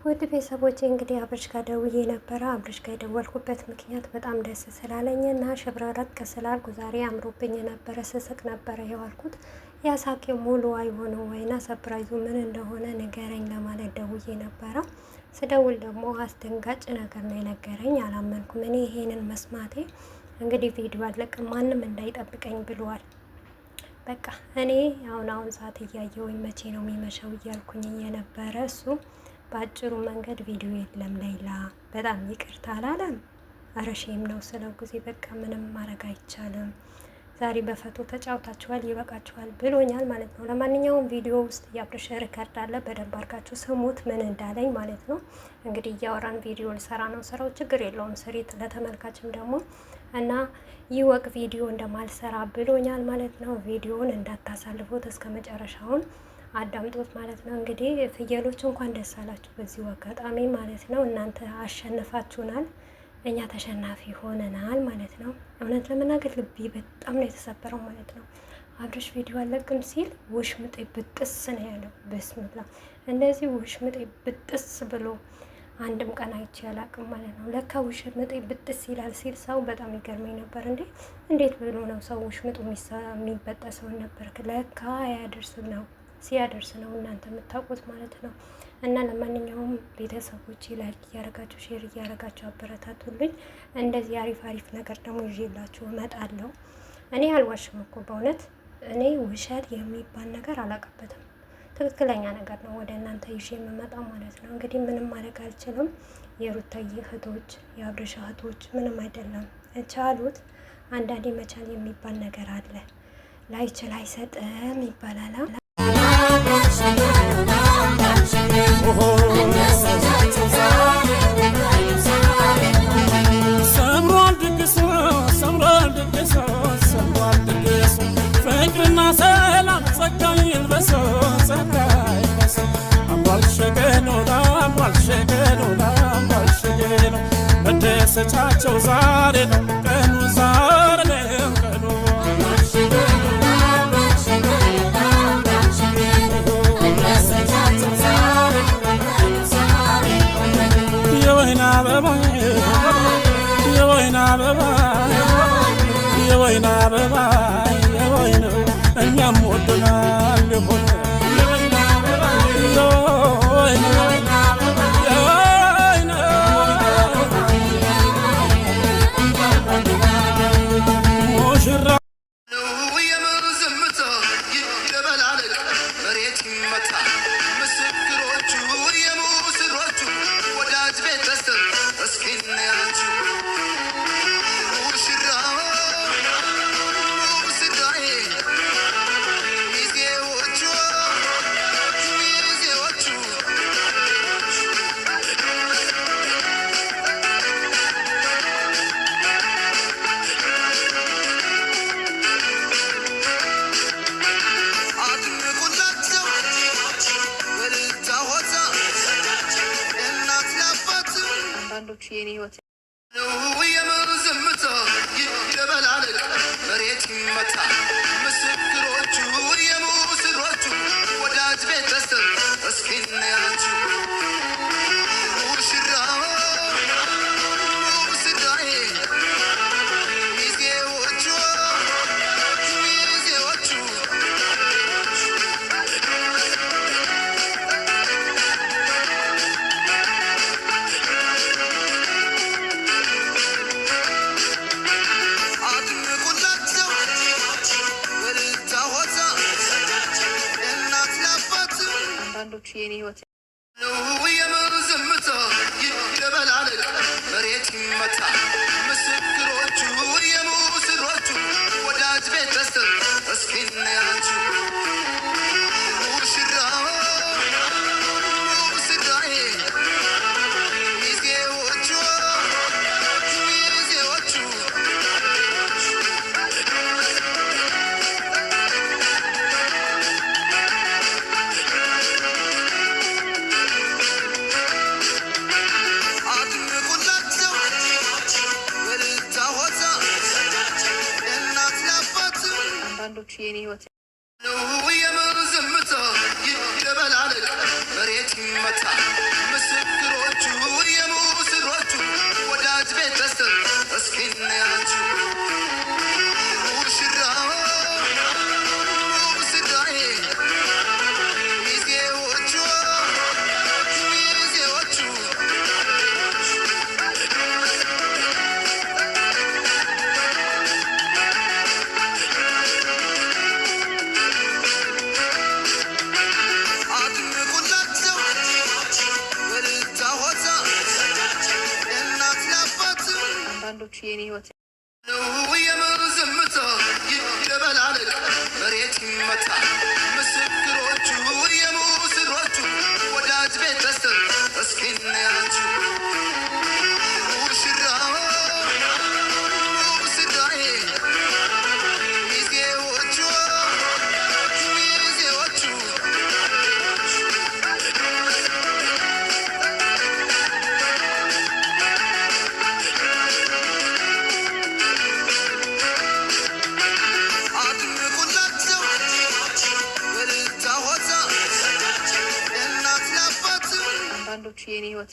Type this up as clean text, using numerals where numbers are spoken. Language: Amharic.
ውድ ቤተሰቦቼ እንግዲህ አብርሽ ጋር ደውዬ ነበረ። አብርሽ ጋር የደወልኩበት ምክንያት በጣም ደስ ስላለኝና ሸብረረቅ ስላልኩ ዛሬ አምሮብኝ ነበረ፣ ስስቅ ነበረ የዋልኩት። ያሳቄ ሙሉ አይሆነው ወይና ሰፕራይዙ ምን እንደሆነ ንገረኝ ለማለት ደውዬ ነበረ። ስደውል ደግሞ አስደንጋጭ ነገር ነው የነገረኝ። አላመንኩም እኔ ይሄንን መስማቴ። እንግዲህ ቪዲዮ አለቅም ማንም እንዳይጠብቀኝ ብሏል። በቃ እኔ አሁን ሰዓት እያየሁኝ መቼ ነው የሚመሸው እያልኩኝ የነበረ እሱ በአጭሩ መንገድ ቪዲዮ የለም ሌላ በጣም ይቅርታ አላለም። አረሼም ነው ስለው ጊዜ በቃ ምንም ማድረግ አይቻልም። ዛሬ በፎቶ ተጫውታችኋል ይበቃችኋል ብሎኛል ማለት ነው። ለማንኛውም ቪዲዮ ውስጥ የአብርሽ ሪከርድ አለ፣ በደንብ አድርጋችሁ ስሙት ምን እንዳለኝ ማለት ነው። እንግዲህ እያወራን ቪዲዮ ልሰራ ነው፣ ስራው ችግር የለውም ስሪት፣ ለተመልካችም ደግሞ እና ይወቅ ቪዲዮ እንደማልሰራ ብሎኛል ማለት ነው። ቪዲዮውን እንዳታሳልፉት እስከ መጨረሻውን አዳምጦት ማለት ነው። እንግዲህ ፍየሎች እንኳን ደስ አላችሁ በዚሁ አጋጣሚ ማለት ነው። እናንተ አሸንፋችሁናል፣ እኛ ተሸናፊ ሆነናል ማለት ነው። እውነት ለመናገር ልቤ በጣም ነው የተሰበረው ማለት ነው። አብርሽ ቪዲዮ አለቅም ሲል ውሽምጤ ብጥስ ነው ያለው። በስምላ እንደዚህ ውሽምጤ ብጥስ ብሎ አንድም ቀን አይቼ አላቅም ማለት ነው። ለካ ውሽምጤ ብጥስ ይላል ሲል ሰው በጣም ይገርመኝ ነበር። እንዴት ብሎ ነው ሰው ውሽምጡ የሚበጠሰው ነበር። ለካ ያደርስ ነው ሲያደርስ ነው እናንተ የምታውቁት ማለት ነው። እና ለማንኛውም ቤተሰቦች ላይክ እያረጋችሁ ሼር እያረጋችሁ አበረታቱልኝ። እንደዚህ አሪፍ ነገር ደግሞ ይዤላችሁ እመጣለሁ። እኔ አልዋሽም እኮ በእውነት እኔ ውሸት የሚባል ነገር አላውቅበትም። ትክክለኛ ነገር ነው ወደ እናንተ ይዤ የምመጣው ማለት ነው። እንግዲህ ምንም ማድረግ አልችልም። የሩታዬ እህቶች የአብርሽ እህቶች ምንም አይደለም ቻሉት። አንዳንዴ መቻል የሚባል ነገር አለ። ላይችል አይሰጥም ይባላል። ሰምሯል ድግሱ ፍቅርና ሰላም ጸጋ ይልበሱ አምሯል ሸገኖ መደሰቻቸው ዛሬ ነው ቀኑ ዛሬ ነው ቀኑ የወይና አበባ የወይነው እኛም ወደናል የሆነ የኔ ህይወት የምዝምታ ይደበላለቅ መሬት ይመታ ምስክሮቹ የሙስሮቹ ወዳጅ ቤተሰብ እስኪ እናያችሁ ሙሽራ ሙሽራዬ ሚዜዎቹ የኔ ህይወት የምዝምታ ይደበላለቅ መሬት ይመታ ምስክሮቹ የሙስሮቹ ወዳጅ ቤተሰብ እስኪ እናያችሁ ሙሽራ ሙሽራዬ ሚዜዎቹ የኔ ህይወት የምዝምታ ይደበላለቅ መሬት ይመታ ምስክሮቹ አንዳንዶቹ የኔ ህይወት የምን ዝምታ ይደበላለቅ መሬት ይመታ ምስክሮቹ የሙስሮቹ ወዳጅ ቤተሰብ እስኪ እናያችሁ ሙሽራ ሙሽራዬ ሚዜዎቹ ሚዜዎቹ አድምቁላቸው በልልታ ሆታ እናት ለአባት አንዳንዶቹ የኔ ህይወት